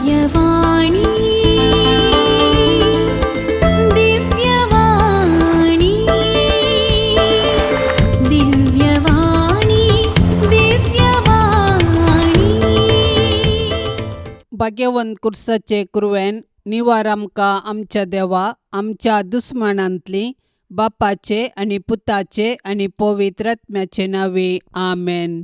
दिव्यवाणी दिव्यवाणी दिव्यवाणी दिव्यवाणी. भाग्यवंत कुर्साचे कुरवेन निवार आमकां आमच्या देवा आमच्या दुस्मनांतली बापाचे आनी पुताचे आनी पवित्र आत्म्याचे नावे आमेन.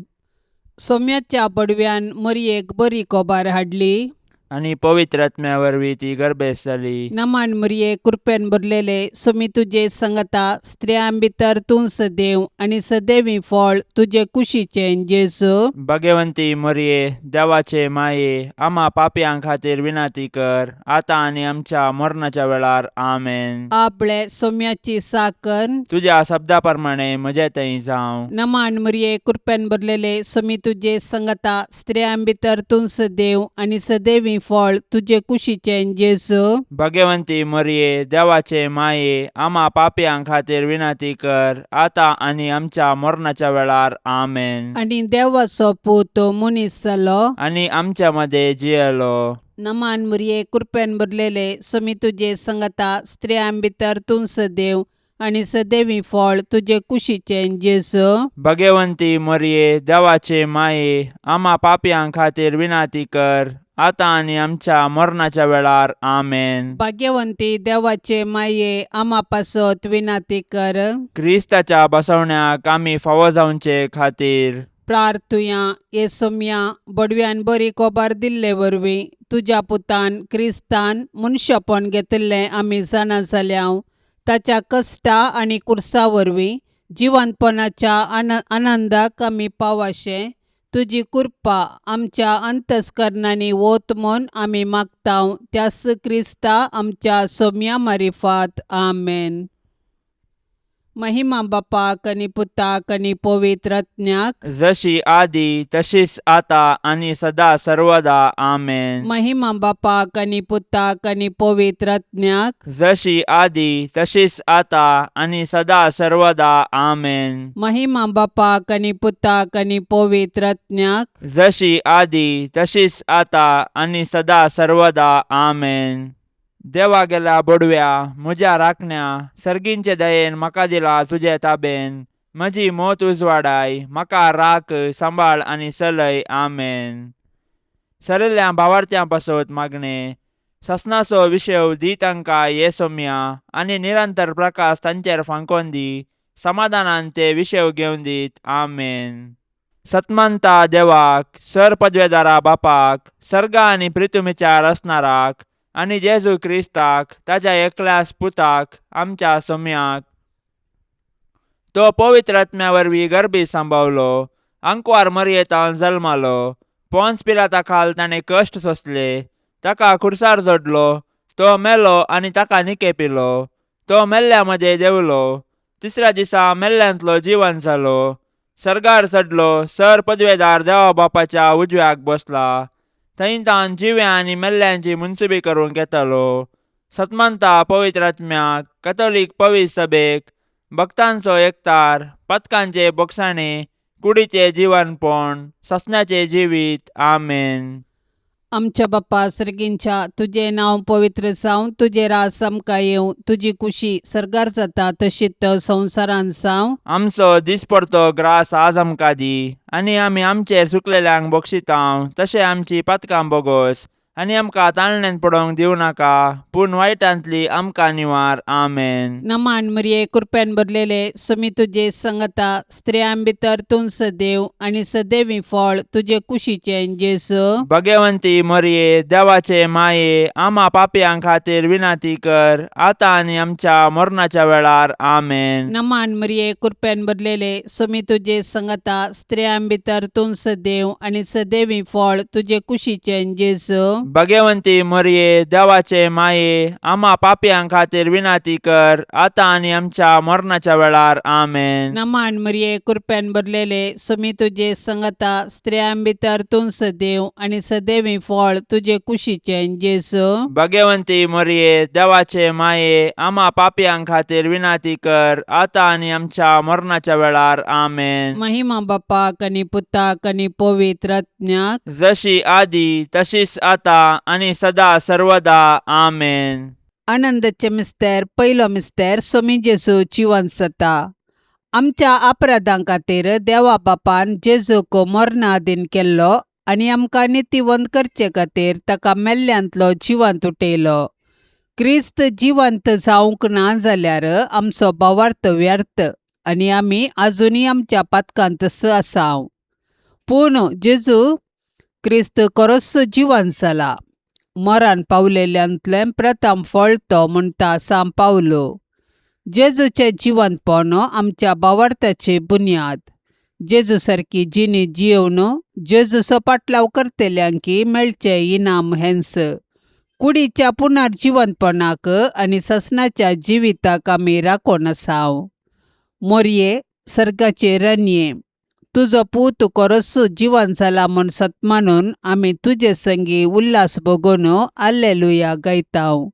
सोम्याच्या पडव्यान मरयेक बरी कोबार हाडली आणि पवित्र आत्म्या वरवीं ती गर्भेस जाली. नमान मरये कृपेन भरलेले सोमी तुजे संगता स्त्रियां भितर तूं सदैव आनी सदैवी फळ तुजे कुशीचें जेजू. भाग्यवंती मरिये देवाचे माये आम्हा पापयां खातीर विनाती कर आता आनी आमच्या मरणाच्या वेळार आमेन. आपले सोम्याची साकर तुझ्या शब्दा प्रमाणे म्हजे थंय जावं. नमान मरये कृपेन भरलेले सोमी तुजे संगता स्त्रियां भितर तूं सदैव आनी सदैवी फळ तुजे कुशीचें जेजू. भाग्यवंती मरिये देवाचे माये आम्हा पापयां खातीर विनाती कर आता आनी आमच्या मरणाच्या वेळार आमेन. आनी देवाचो पूत मनीस जालो आनी आमच्या मध्ये जियेलो. नमान मरये कृपेन भरलेले सोमी तुजे संगता स्त्रियां भितर तूं सदैव आनी सदैवी फळ तुजे कुशीचें जेजू. भाग्यवंती मरिये देवाचे माये आम्हा पापयां खातीर विनाती कर आता आनी आमच्या मरणाच्या वेळार आमेन. भाग्यवंती देवाचे माये आम्हा पासत विनाती कर. क्रिस्ताच्या बसवण्याक आमी फावो जावचे खातीर प्रार्थुया ये सोम्या बडव्यान बरी कोबार दिल्ले वरवीं तुज्या पुतान क्रिस्तान मनशापण घेतिल्लें आमी जाणा जाल्याव ताच्या कश्टा आनी कुर्सा वरवीं जिवंतपणाच्या आनंदाक आमी पावाशे तुजी कृपा आमच्या अंतस्करणांनी वोत म्हूण आमी मागताव त्यास क्रिस्ता आमच्या सोम्या मारिफात आमेन. महिमा बापाक आनी पुताक आनी पवित्र आत्म्याक जशी आदी तशीच आता आनी सदा सर्वदा आमेन. महिमा बापाक आनी पुताक आनी पवित्र आत्म्याक जशी आदी तशीच आता आनी सदा सर्वदा आमेन. महिमा बापाक आनी पुताक आनी पवित्र आत्म्याक जशी आदी तशीच आता आनी सदा सर्वदा आमेन. देवा गेल्या बडव्या म्हज्या राखण्या सर्गींचे दयेन म्हाका दिला तुजे ताबेन म्हजी मोत उजवाडाय म्हाका राख सांबाळ आनी चलय आमेन. सरिल्ल्या भावार्थ्यां पासत मागणे ससनाचो विशय दी तांकां ये सोम्या आनी निरंतर प्रकाश तांचेर फांकोन दी समाधानान ते विशय घेवन दीत आमेन. सतमंता देवाक सर पदवेदारा बापाक सर्गा आनी पृथ्वीचार असणाराक आनी जेजू क्रिस्ताक ताच्या एकल्याच पुताक आमच्या सोम्याक तो पवित्र आत्म्या वरवीं गर्भी सांबावलो अंकवार मरयेतान जल्मालो पोंस पिलाता खाल ताणें कश्ट सोंसले ताका खुर्सार जोडलो तो मेलो आनी ताका निकेपिलो तो मेल्ल्या मदें देंवलो तिसऱ्या दिसा मेल्ल्यांतलो जिवन जालो सर्गार चडलो सर पदवेदार देवा बापाच्या उजव्याक बसला थंय तान जिव्या आनी मेल्ल्यांची मुनसुबी करूंक येतलो. सतमंता पवित्र आत्म्याक कॅथोलीक पवित्र सभेक भक्तांचो एकतार पथकांचे बोगसाणे कुडीचे जिवनपण ससण्याचे जिवीत आमेन. आमच्या बापा सर्गींच्या तुझे नाव पवित्र जावं तुझे रास आमकां येवं तुजी कुशी सर्गार जाता तशीच संवसारान जावं. आमचो दिसपडतो ग्रास आज आमकां दी आनी आमी आमचेर सुकलेल्यांक बक्षितांव तशें आमची पातकां बोगोस आनी आमकां ताळण्यांत पडोवंक दिवं नाका पूण वायटांतली आमकां निवार आमेन. नमान मरये कृपेन भरलेले सोमी तुजे संगता स्त्रियां भितर तूं सदैव आनी सदैवी फळ तुजे कुशीचें जेजू. भाग्यवंती मरिये देवाचे माये आम्हा पापयां खातीर विनाती कर आता आनी आमच्या मरणाच्या वेळार आमेन. नमान मरये कृपेन भरलेले सोमी तुजे संगता स्त्रियां भितर तूं सदैव आनी सदैवी फळ तुजे कुशीचें जेजू. भाग्यवंती मरिये देवाचे माये आम्हा पापयां खातीर विनाती कर आता आनी आमच्या मरणाच्या वेळार आमेन. नमान मरये कृपेन भरलेले सोमी तुजे संगता स्त्रियां भितर तूं सदैव आनी सदैवी फळ तुजे कुशीचें जेजू. भाग्यवंती मरिये देवाचे माये आम्हा पापयां खातीर विनाती कर आता आनी आमच्या मरणाच्या वेळार आमेन. महिमा बापाक आनी पुताक आनी पवित्र आत्म्याक जशी आदी तशीच आता आता आणि सदा सर्वदा आमेन. आनंदाचे मिस्तेर पयलो मिस्तेर सोमी जेजू जिवंत जाता. आमच्या अपराधां खातीर देवा बापान जेजूक मरणाधीन केल्लो आनी आमकां नितिवंत करचे खातीर ताका मेल्ल्यांतलो जिवंत उठयलो. क्रिस्त जिवंत जावंक ना जाल्यार आमचो भावार्थ व्यर्थ आनी आमी आजुनी आमच्या पातकांतच आसाव. पूण जेजू क्रिस्त खरोच जिवंत जाला. मरण पावलेल्यांतलें प्रथम फळ तो म्हणटा सांत पावलो. जेजूचें जिवंतपण आमच्या भावार्थाची बुन्याद. जेजू सारकी जिणी जियोवन जेजूचो पाटलाव करतल्यांकी मेळचें इनाम हेंस. कुडीच्या पुनर्जिवंतपणाक आनी ससनाच्या जिविताक आमी राखोन आसाव. मोरये सर्गाचे रानये, तुजो पूत खरोच जिवंत जाला म्हूण सतमानून आमी तुजे संगी उल्हास भोगून हाल्लेलुया गायताव.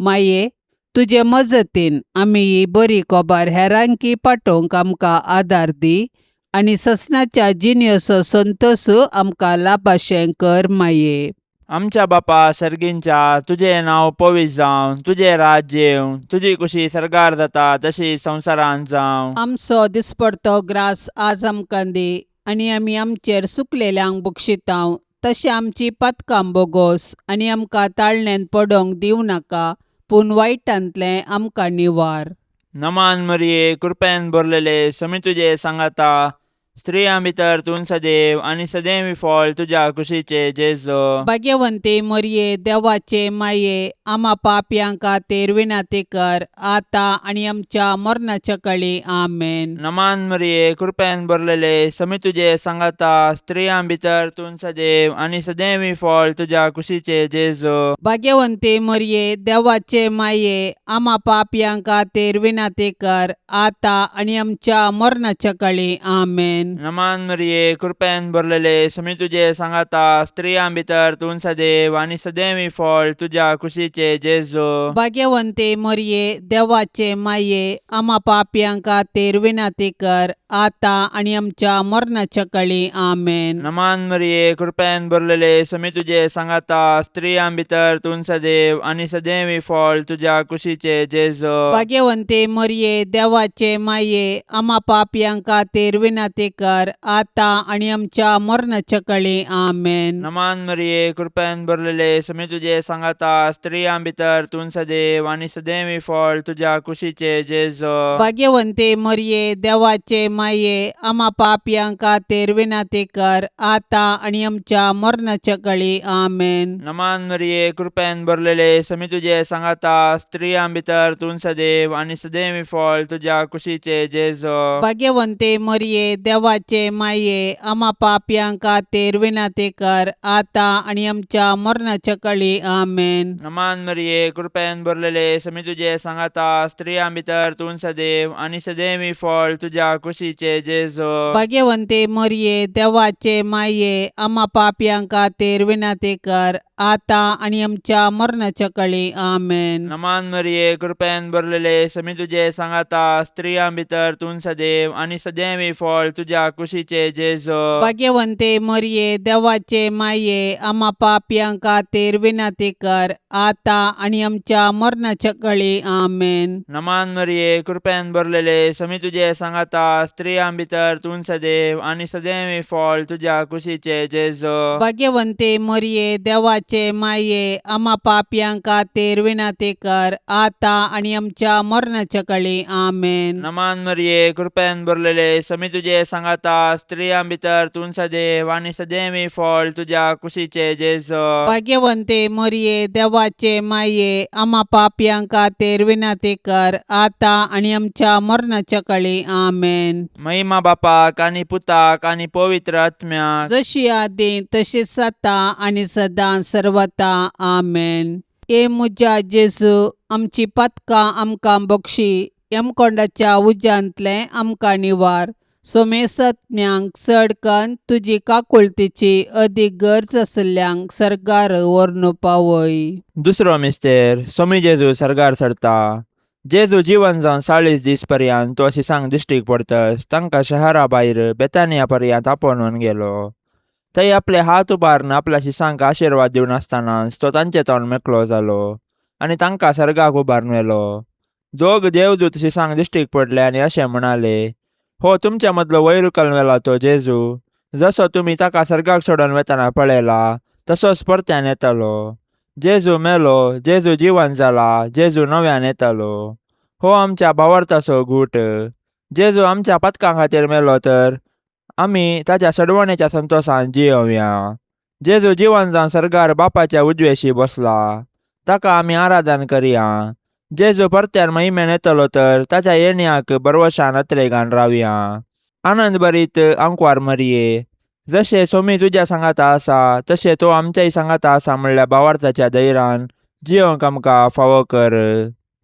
माये, तुजे मजतीन आमी ही बरी खबर हेरांकी पाठोवंक आमकां आदार दी आनी ससनाच्या जिणेचो संतोश आमकां लाभाशें कर माये. आमच्या बापा सर्गींच्या, तुझें नांव पवित्र जावं, तुजें राज्य येवं, तुजी कुशी सर्गार जाता तशी संवसारांत जावं. आमचो दिसपडतो ग्रास आज आमकां दी आनी आमी आमचेर सुकलेल्यांक बक्षितांव तशें आमची पातकां बोगोस आनी आमकां ताळणेन पडोवंक दिवं नाका पूण वायटांतलें आमकां निवार. नमान मरिये, कृपेन भरलेले, समी तुजे सांगाता, स्त्रियां भितर तूं सदैव आनी सदैवी फळ तुज्या कुशीचे जेजू. भाग्यवंते मरिये, देवाचे माये, आम्हा पापयांक खातीर विनाती कर आता आनी आमच्या मरणाच्या काळी आमेन. नमान मरिये, कृपेन भरलेले, समी तुजे सांगाता, स्त्रियां भितर तूं सदैव आनी सदैवी फळ तुज्या कुशीचे जेजू. भाग्यवंते मरिये, देवाचे माये, आम्हा पापयांक खातीर विनाती कर आता आनी आमच्या मरणाच्या काळी आमेन. नमान मरिये, कृपेन भरलेले, समी तुजे सांगाता, स्त्रियां भितर तूं सदैव आनी सदैवी फळ तुज्या कुशीचे जेजू. भाग्यवंते मरिये, देवाचे माये, आम्हा पापयांक खातीर विनाती कर आता आनी आमच्या मरणाच्या काळी आमेन. नमान मरिये, कृपेन भरलेले, समी तुजे सांगाता, स्त्रियां भितर तूं सदैव आनी सदैवी फळ तुज्या कुशीचे जेजू. भाग्यवंते मरिये, देवाचे माये, आम्हा पापयांक खातीर विनाती कर आता आनी आमच्या मरणाच्या काळी आमेन. नमान मरिये, कृपेन भरलेले, समी तुजे सांगाता, स्त्रियां भितर तूं सदैव आनी सदैवी फळ तुज्या कुशीचे जेजू. भाग्यवंते मरिये, देवाचे माये, आम्हा पापयांक खातीर विनाती कर आता आनी आमच्या मरणाच्या काळी आमेन. नमान मरिये, कृपेन भरलेले, समी तुजे सांगाता, स्त्रियां भितर तूं सदैव आनी सदैवी फळ तुज्या कुशीचे जेजू. भाग्यवंते मरिये, देवाचे माये, आम्हा पापयांक खातीर विनाती कर आता आनी आमच्या मरणाच्या काळी आमेन. नमान मरिये, कृपेन भरलेले, समी तुजे सांगाता, स्त्रियां भितर तूं सदैव आनी सदैवी फळ तुज्या कुशीचे जेजू. भाग्यवंते मरिये, देवाचे माये, आम्हा पापयांक खातीर विनाती कर आता आनी आमच्या मरणाच्या काळी आमेन. नमान मरिये, कृपेन भरलेले, समी तुजे सांगाता, स्त्रियां भितर तूं सदैव आनी सदैवी फळ तुज्या कुशीचे जेजू. भाग्यवंते मरिये, देवाचे माये, आम्हा पापयांक खातीर विनाती कर आता आनी आमच्या मरणाच्या काळी आमेन. नमान मरिये, कृपेन भरलेले, समी तुजे सांगाता, स्त्रियां भितर तूं सदैव आनी सदैवी फळ तुज्या कुशीचे जेजू. भाग्यवंते मरिये, देवाचे माये, आम्हा पापयांक खातीर विनाती कर आता आनी आमच्या मरणाच्या काळी आमेन. नमान मरिये, कृपेन भरलेले, समी तुजे सांगाता, स्त्रियां भितर तूं सदैव आनी सदैवी फळ तुज्या कुशीचे जेजू. भाग्यवंते मरिये, देवाचे माये, आम्हा पापयांक खातीर विनाती कर आता आनी आमच्या मरणाच्या काळी आमेन. महिमा बापाक आनी पुताक आनी पवित्र आत्म्याक, जशी आदी तशीच आता आनी सदां सर्वता आमेन. ए मुजा जेजू, आमची पातकां आमकां बक्षी, यमकोंडाच्या उज्यांतले आमकां निवार. सोमेसत्म्यांक चडकन तुजी काकुळतीची अदीक गरज आसल्यांक सरकार व्हरून पावय. दुसरो मिस्तेर, सोमी जेजू सर्गार सरता. जेजू जिवन जावन 40 दीस पर्यंत तो अशी सांग दिश्टीक पडतस तांकां शहरा भायर बेतानिया पर्यंत आपोवन गेलो. थंय आपले हात उबारून आपल्या शिसांक आशिर्वाद दिवन आसतना तो तांचे तोंड मेकळो जालो आनी तांकां सर्गाक उबारून व्हेलो. दोग देवदूत शिसांक दिश्टीक पडले आनी अशें म्हणाले, हो तुमच्या मदलो वयर उखलून व्हेला तो जेजू, जसो तुमी ताका सर्गाक सोडून वेतना पळयला तसोच परत्यान येतलो. जेजू मेलो, जेजू जिवंत जाला, जेजू नव्यान येतलो. हो आमच्या भावार्थाचो घूट. जेजू आमच्या पातकां खातीर मेलो तर आमी ताच्या सडवणेच्या संतोशान जियोवया. जेजू जिवंत जावन सर्गार बापाच्या उजवेशी बसला, ताका आमी आराधन करया. जेजू परत्यान महिमेन येतलो तर ताच्या येण्याक बरवशान अत्रेगान रावया. आनंद भरीत आंकवार मरये, जशे सोमी तुज्या सांगाता आसा तशें तो आमच्याय सांगाता आसा म्हणल्या भावार्थाच्या धैर्यान जियोंक आमकां फावो कर.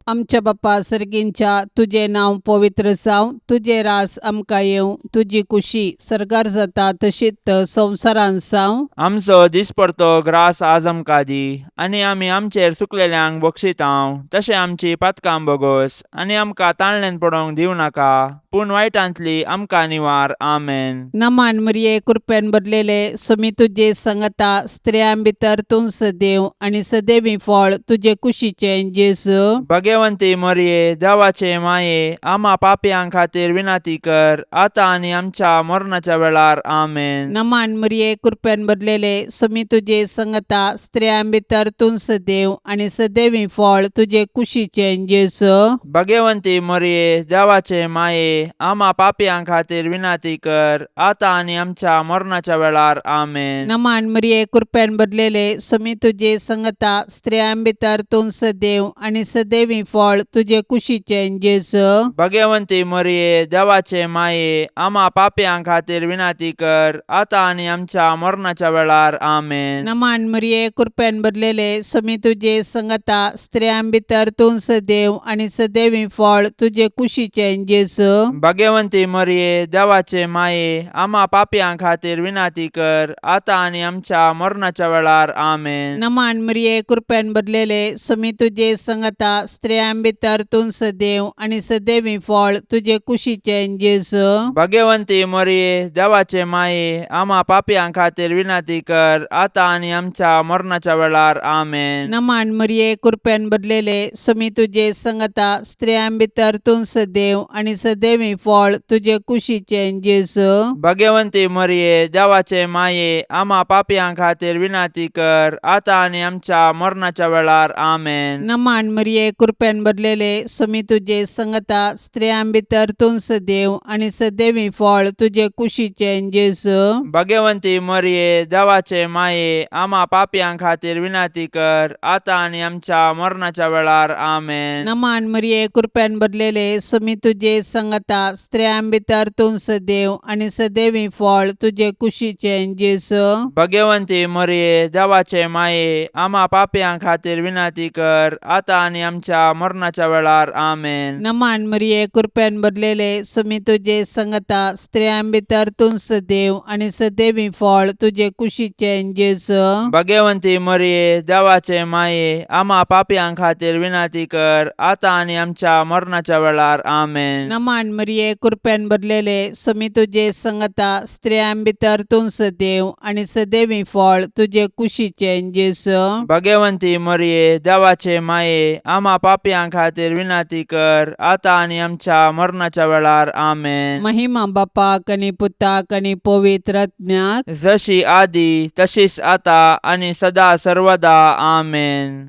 आमच्या बापा सर्गींच्या, तुझे नांव पवित्र जावं, तुझे रास आमकां येवं, तुजी कुशी सर्गार जाता तशीच संवसारान जावं. आमचो दिसपडतो ग्रास आज आमकां दी, आनी आमी आमचेर सुकलेल्यांक बक्षितांव, तशें आमची पातकां बोगोस आनी आमकां ताळणेन पडोवंक दिवं नाका, पूण वायटांतली आमकां निवार. आमेन. नमान मरिये, कृपेन भरलेले, सोमी तुजे सांगता स्त्रियां भितर तूं सदैव आनी सदैवी फळ तुजे कुशीचें जेजू. भगवंती मरिये, देवाचे माये, आम्हा पापयांक खातीर विनाती कर, आता आनी आमच्या मरणाच्या वेळार. आमेन. नमान मरिये, कृपेन भरलेले, सोमी तुजे सांगता स्त्रियां भितर तूं सदैव आनी सदैवी फळ तुजे कुशीचें जेजू. भगवंती मरिये, देवाचे माये, आम्हा पापयांक खातीर विनाती कर, आता आनी आमच्या मरणाच्या वेळार. आमेन. नमान मरिये, कृपेन भरलेले, सोमी तुजे सांगता स्त्रियां भितर तूं सदैव आनी सदैवी फळ तुजे कुशीचें जेजू. भगवंती मरिये, देवाचे माये, आम्हा पापयांक खातीर विनाती कर, आता आनी आमच्या मरणाच्या वेळार. आमेन. नमान मरिये, कृपेन भरलेले, सोमी तुजे सांगता स्त्रियां भितर तूं सदैव आनी सदैवी फळ तुजे कुशीचें जेजू. भगवंती मरिये, देवाचे माये, आम्हा पापयांक खातीर विनाती कर, आता आनी आमच्या मरणाच्या वेळार. आमेन. नमान मरिये, कृपेन भरलेले, सोमी तुजे सांगता स्त्रियां भितर तूं सदैव आनी सदैवी फळ तुजे कुशीचें जेजू. भगवंती मरिये, देवाचे माये, आम्हा पापयांक खातीर विनाती कर, आता आनी आमच्या मरणाच्या वेळार. आमेन. नमान मरिये, कृपेन भरलेले, सोमी तुजे सांगता स्त्रियां भितर तूं सदैव आनी सदैवी फळ तुजे कुशीचें जेजू. भगवंती मरिये, देवाचे माये, आम्हा पापयांक खातीर विनाती कर, आता आनी आमच्या मरणाच्या वेळार. आमेन. नमान मरिये, कृपेन भरलेले, सोमी तुजे सांगता स्त्रियां भितर तूं सदैव आनी सदैवी फळ तुजे कुशीचें जेजू. भगवंती मरिये, देवाचे माये, आम्हा पापयांक खातीर विनाती कर, आता आनी आमच्या मरणाच्या वेळार. आमेन. नमान मरिये, कृपेन भरलेले, सोमी तुजे सांगता स्त्रियां भितर तूं सदैव आनी सदैवी फळ तुजे कुशीचें जेजू. भगवंती मरिये, देवाचे माये, आम्हा पापयांक खातीर विनाती कर, आता आनी आमच्या मरणाच्या वेळार. आमेन. नमान मरिये, कृपेन भरलेले, सोमी तुजे सांगता स्त्रियां भितर तूं सदैव आनी सदैवी फळ तुजे कुशीचें जेजू. भगवंती मरिये, देवाचे माये, आम्हा पापयांक खातीर विनाती कर, आता आनी आमच्या मरणाच्या वेळार. आमेन. नमान मरिये, कृपेन भरलेले, सोमी तुजे सांगता स्त्रियां भितर तूं सदैव आनी सदैवी फळ तुजे कुशीचें जेजू. भगवंती मरिये, देवाचे माये, आम्हा पापयांक खातीर विनाती कर, आता आनी आमच्या मरणाच्या वेळार. आमेन. महिमा बापाक आनी पुताक आनी पवित्र आत्म्याक, जशी आदी तशीच आता आनी सदा सर्वदा. आमेन.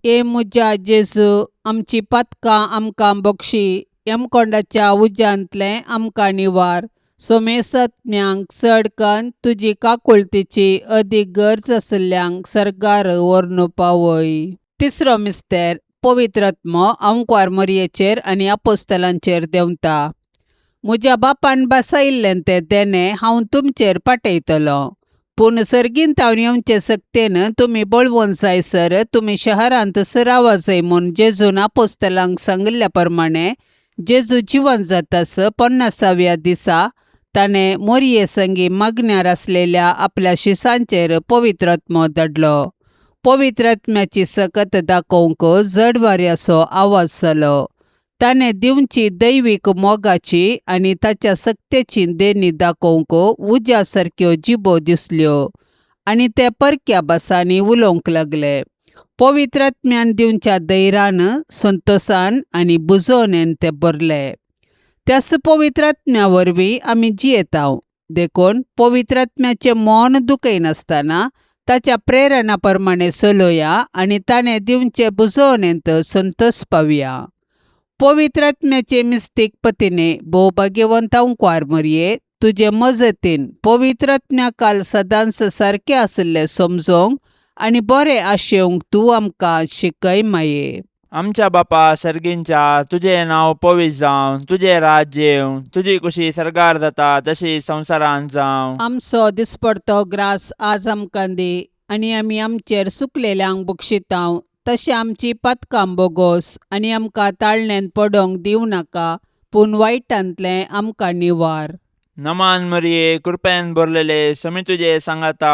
ए मुजा जेजू, आमची पातकां आमकां बक्षी, यमकोंडाच्या उज्यांतले आमकां निवार. सोमेसत्म्यांक चडकन तुजी काकुळतीची अदीक गरज आसल्यांक सर्गार व्हरून पावय. तिसरो मिस्तेर, पवित्र आत्मो अंकवार मरयेचेर आनी आपोस्तलांचेर देंवता. म्हज्या बापान बसयिल्लें तें देणें हांव तुमचेर पाठयतलो, पूण सर्गीन तावन येवचे सक्तेन तुमी बळवून जायसर तुमी शहरांत सरावा जाय म्हूण जेजून आपोस्तलांक सांगिल्ल्या प्रमाणे जेजू जिवंत जातास 50व्या दिसा ताणें मोरये संगी मागण्यार आसलेल्या आपल्या शिसांचेर पवित्र आत्मो धाडलो. पवित्र आत्म्याची सकत दाखोवंक जड वाऱ्याचो आवाज जालो. ताणें दिवची दैवीक मोगाची आनी ताच्या सक्तेची देणी दाखोवंक उज्या सारक्यो जिबो दिसल्यो आनी ते परक्या भासांनी उलोवंक लागले. पवित्रात्म्यान दिवच्या धैर्यान, संतोषान आनी बुजवणेन ते भरले. त्याच पवित्रात्म्या वरवीं आमी जियेताव. देखून पवित्रात्म्याचें मन दुखयनासतना ताच्या प्रेरणा प्रमाणे चलोया आनी ताणें दिवचे बुजवणेंत संतोष पावया. पवित्रात्म्याचे मिस्तीक पतीने भोवभाग्यवंतांकार मरये, तुजे मजतीन पवित्रात्म्या काल सदांच सारकें आसले समजोवंक आनी बरें आशेवंक तूं आमकां शिकय माये. आमच्या बापा सर्गींच्या, तुझे नाव पवित्र जावं, तुझे राज्य येवं, तुझी कुशी सरकार जाता तशी संवसारांत जावं. आमचो दिसपडतो ग्रास आज आमकां दी आनी आमी आमचेर चुकलेल्यांक बक्षितांव, तशें आमची पातकां बोगोस आनी आमकां ताळणेन पडोवंक दिवं नाका, पूण वायटांतलें आमकां निवार. नमान मरिये, कृपेन भरलेले, समी तुजे सांगाता,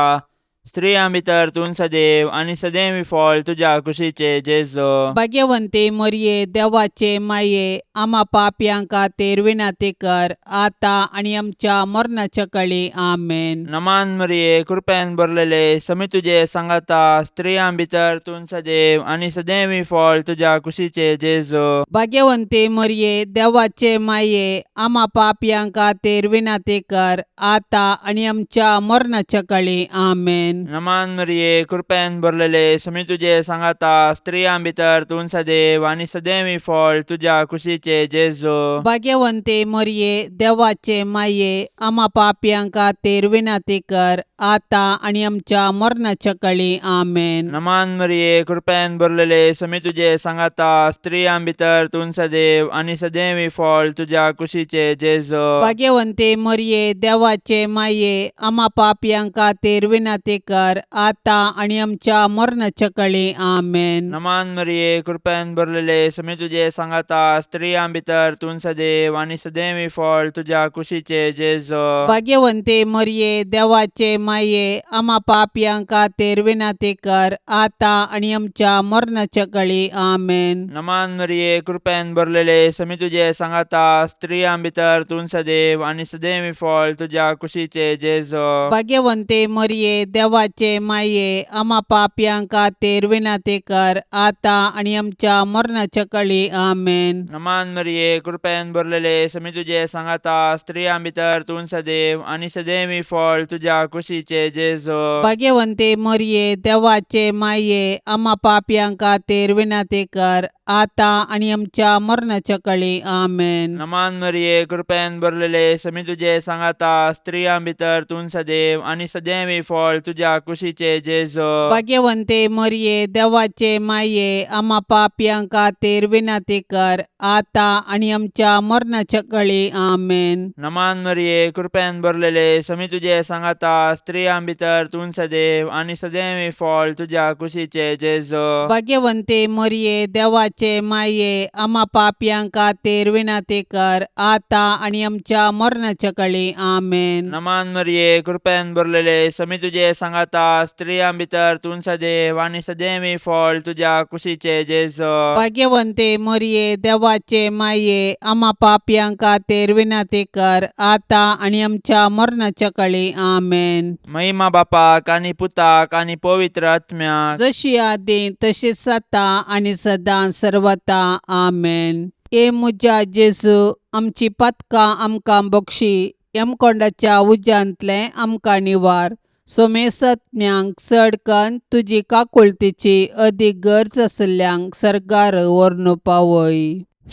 स्त्रियां भितर तूं सदैव आनी सदैवी फळ तुज्या कुशीचे जेजो. भाग्यवंते मरये, देवाचे माये, आमा पापयांक खातीर विनाती कर, आतां आनी आमच्या मरणाच्या काळी आमेन. नमान मरिये, कृपेन भरलेले, समी तुजे सांगाता, स्त्रियां भितर तूं सदैव आनी सदैवी फळ तुज्या कुशीचे जेजो. भाग्यवंते मरये, देवाचे माये, आमा पापयांक खातीर विनाती कर, आतां आनी आमच्या मरणाच्या काळी आमेन. नमान मरिये, कृपेन भरलेले, समी तुजे सांगाता, स्त्रियां भितर तूं सदैव आनी सदैवी फळ तुज्या कुशीचे जेजो. भाग्यवंते मरये, देवाचे माये, आमा पापयांक खातीर विनाती कर, आतां आनी आमच्या मरणाच्या काळी आमेन. नमान मरिये, कृपेन भरलेले, समी तुजे सांगाता, स्त्रियां भितर तूं सदैव आनी सदैवी फळ तुज्या कुशीचे जेजो. भाग्यवंते मरये, देवाचे माये, आमा पापयांक खातीर विनाती कर, आतां आनी आमच्या मरणाच्या काळी आमेन. नमान मरिये, कृपेन भरलेले, समी तुजे सांगाता, स्त्रियां भितर तूं सदैव आनी सदैवी फळ तुज्या कुशीचे जेजो. भाग्यवंते मरये, देवाचे माये, आमा पापयांक खातीर विनाती कर, आतां आनी आमच्या मरणाच्या काळी आमेन. नमान मरिये, कृपेन भरलेले, समी तुजे सांगाता, स्त्रियां भितर तूं सदैव आनी सदैवी फळ तुज्या कुशीचे जेजो. भाग्यवंते मरये, देवाचे माये, आमा पापयांक खातीर विनाती कर, आतां आनी आमच्या मरणाच्या काळी आमेन. नमान मरिये, कृपेन भरलेले, समी तुजे सांगाता, स्त्रियां भितर तूं सदैव आनी सदैवी फळ तुज्या कुशीचे जेजो. भाग्यवंते मरये, देवाचे माये, आमा पापयांक खातीर विनाती कर, आतां आनी आमच्या मरणाच्या काळी आमेन. नमान मरिये, कृपेन भरलेले, समी तुजे सांगाता, स्त्रियां भितर तूं सदैव आनी सदैवी फळ तुज्या कुशीचे जेजो. भाग्यवंते मरये, देवाचे माये, आमा पापयांक खातीर विनाती कर, आतां आनी आमच्या मरणाच्या काळी आमेन. नमान मरिये, कृपेन भरलेले, समी तुजे सांगाता, स्त्रियां भितर तूं सदैव आनी सदैवी फळ तुज्या कुशीचे जेजो. भाग्यवंते मरये, देवाचे माये, आमा पापयांक खातीर विनाती कर, आतां आनी आमच्या मरणाच्या काळी आमेन. नमान मरिये, कृपेन भरलेले, समी तुजे सांगाता, स्त्रियां भितर तूं सदैव आनी सदैवी फळ तुज्या कुशीचे जेजो. भाग्यवंते मरये, देवाचे माये, आमा पापयांक खातीर विनाती कर, आतां आनी आमच्या मरणाच्या काळी आमेन. महिमा बापाक आनी पुताक आनी पवित्र आत्म्याक, जशी आदी तशीच आता आनी सदां सर्वता आमेन. ए मुज्या जेजू, आमची पातकां आमकां बक्षी, यमकोंडाच्या उज्यांतले आमकां निवार. सोमेसत्म्यांक चड कन्न तुजी काकुळतीची अदीक गरज आसल्यांक सरकार व्हरून पावय.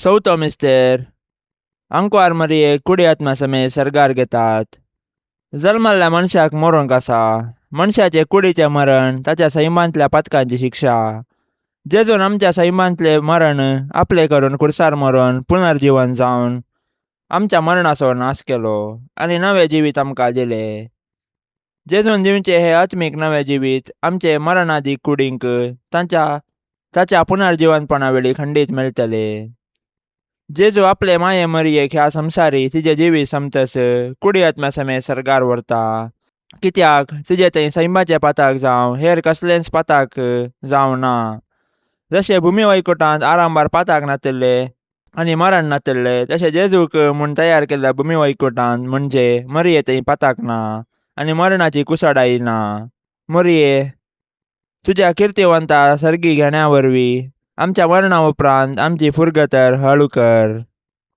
चवथो मिस्तेर. अंकवार मरिये कुडी आत्म्या समेत सरगार घेतात. जल्मल्ल्या मनशाक मरोंक आसा. मनशाचे कुडीचे मरण ताच्या सैमांतल्या पातकांची शिक्षा. जेजून आमच्या सैमांतले मरण आपले करून कुर्सार मरून पुनर्जीवन जावन आमच्या मरणाचो नाश केलो आनी नवे जिवीत आमकां दिले. जेजून दिवचे हे आत्मीक नवे जिवीत आमचे मरणादीक कुडींक ताच्या पुनर्जीवनपणा वेळी खंडीत मेळटले. जेजू आपले माये मरियेक ह्या संवसारी तिजे जिवीत समतस कुडी आत्म्या समेत सरगार व्हरता. कित्याक तिजे थंय सैमाचे पाताक जावं हेर कसलेंच पाताक जावं ना. जशे भुमी वैकुंठांत आरांबार पाताक नातले आनी मरण नातल्ले तशें जेजूक म्हूण तयार केल्या भुमी वैकुंठांत म्हणजे मरये थंय पाताक ना आनी मरणाची कुसडाई ना. मरये तुज्या किर्तिवंता सर्गी घेण्या वरवीं आमच्या मरणा उपरांत आमची फुरगतर हळू कर.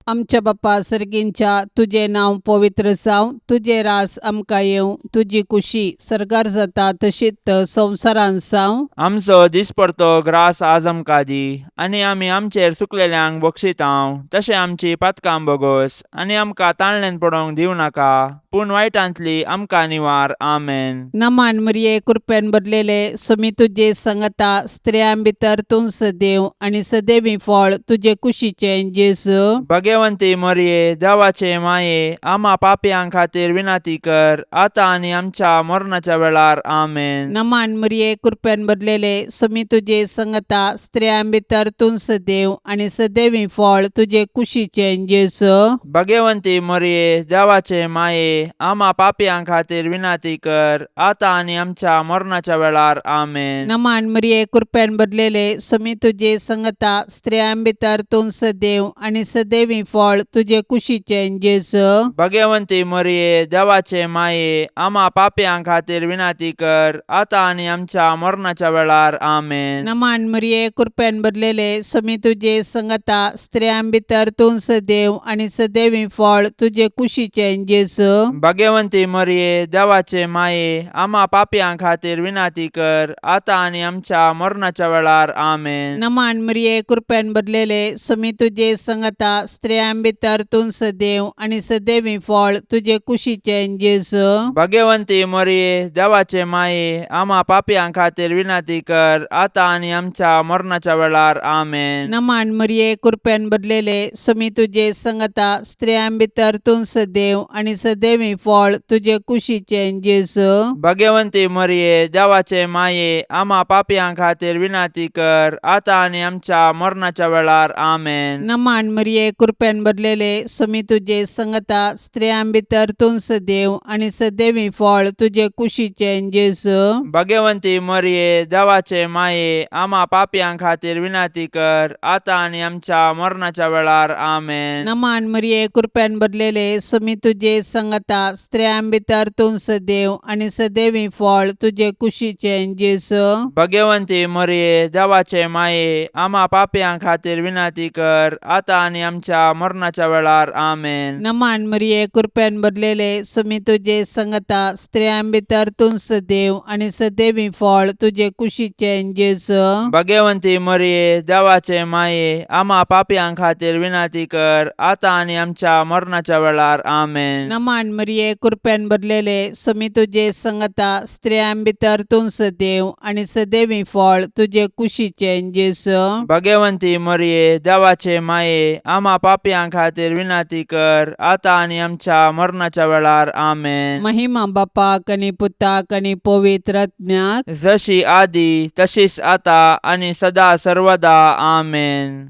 आमच्या बाप्पा सर्गींच्या तुझे नांव पवित्र जावं, तुझे रास आमकां येवं, तुजी कुशी सर्गार जाता तशीच संवसारांत जावं. आमचो दिसपडतो ग्रास आज आमकां दी आनी आमी आमचेर चुकलेल्यांक बक्षितांव तशें आमची पातकां बोगोस आनी आमकां ताळणेन पडोवंक दिवं नाका पूण वायटांतली आमकां निवार. आमेन. नमान मरिये कृपेन भरलेले समी तुजे संगता स्त्रियां भितर तूं सदैव आनी सदैवी फळ तुजे कुशीचे जेजू. भगवंती मरये देवाचे माये आमा पापयां खातीर विनाती कर आतां आनी आमच्या मरणाच्या वेळार. आमेन. नमान मरिये कृपेन भरलेले समी तुजे संगता स्त्रियां भितर तूं सदैव आनी सदैवी फळ तुजे कुशीचे जेजू. भगवंती मरये देवाचे माये आमा पापयां खातीर विनाती कर आतां आनी आमच्या मरणाच्या वेळार. आमेन. नमान मरिये कृपेन भरलेले समी तुजे संगता स्त्रियां भितर तूं सदैव आनी सदैवी फळ तुजे कुशीचे जेजू. भगवंती मरये देवाचे माये आमा पापयां खातीर विनाती कर आतां आनी आमच्या मरणाच्या वेळार. आमेन. नमान मरिये कृपेन भरलेले समी तुजे संगता स्त्रियां भितर तूं सदैव आनी सदैवी फळ तुजे कुशीचे जेजू. भगवंती मरये देवाचे माये आमा पापयां खातीर विनाती कर आतां आनी आमच्या मरणाच्या वेळार. आमेन. नमान मरिये कृपेन भरलेले समी तुजे संगता स्त्रियां भितर तूं सदैव आनी सदैवी फळ तुजे कुशीचे जेजू. भगवंती मरये देवाचे माये आमा पापयां खातीर विनाती कर आतां आनी आमच्या मरणाच्या वेळार. आमेन. नमान मरिये कृपेन भरलेले समी तुजे संगता स्त्रियां भितर तूं सदैव आनी सदैवी फळ तुजे कुशीचे जेजू. भगवंती मरये देवाचे माये आमा पापयां खातीर विनाती कर आतां आनी आमच्या मरणाच्या वेळार. आमेन. नमान मरिये कृपेन भरलेले समी तुजे संगता स्त्रियां भितर तूं सदैव आनी सदैवी फळ तुजे कुशीचे जेजू. भगवंती मरये देवाचे माये आमा पापयां खातीर विनाती कर आतां आनी आमच्या मरणाच्या वेळार. आमेन. नमान मरिये कृपेन भरलेले समी तुजे संगता स्त्रियां भितर तूं सदैव आनी सदैवी फळ तुजे कुशीचे जेजू. भगवंती मरये देवाचे माये आमा पापयां खातीर विनाती कर आतां आनी आमच्या मरणाच्या वेळार. आमेन. नमान मरिये कृपेन भरलेले समी तुजे संगता स्त्रियां भितर तूं सदैव आनी सदैवी फळ तुजे कुशीचे जेजू. भगवंती मरये देवाचे माये आमा पापयां खातीर विनाती कर आतां आनी आमच्या मरणाच्या वेळार. आमेन. नमान मरिये कृपेन भरलेले समी तुजे संगता स्त्रियां भितर तूं सदैव आनी सदैवी फळ तुजे कुशीचे जेजू. भगवंती मरये देवाचे माये आमा पापयां खातीर विनाती कर आतां आनी आमच्या मरणाच्या वेळार. आमेन. महिमा बापाक आनी पुताक आनी पवित्र आत्म्याक जशी आदी तशीच आतां आनी सदा सर्वदा. आमेन.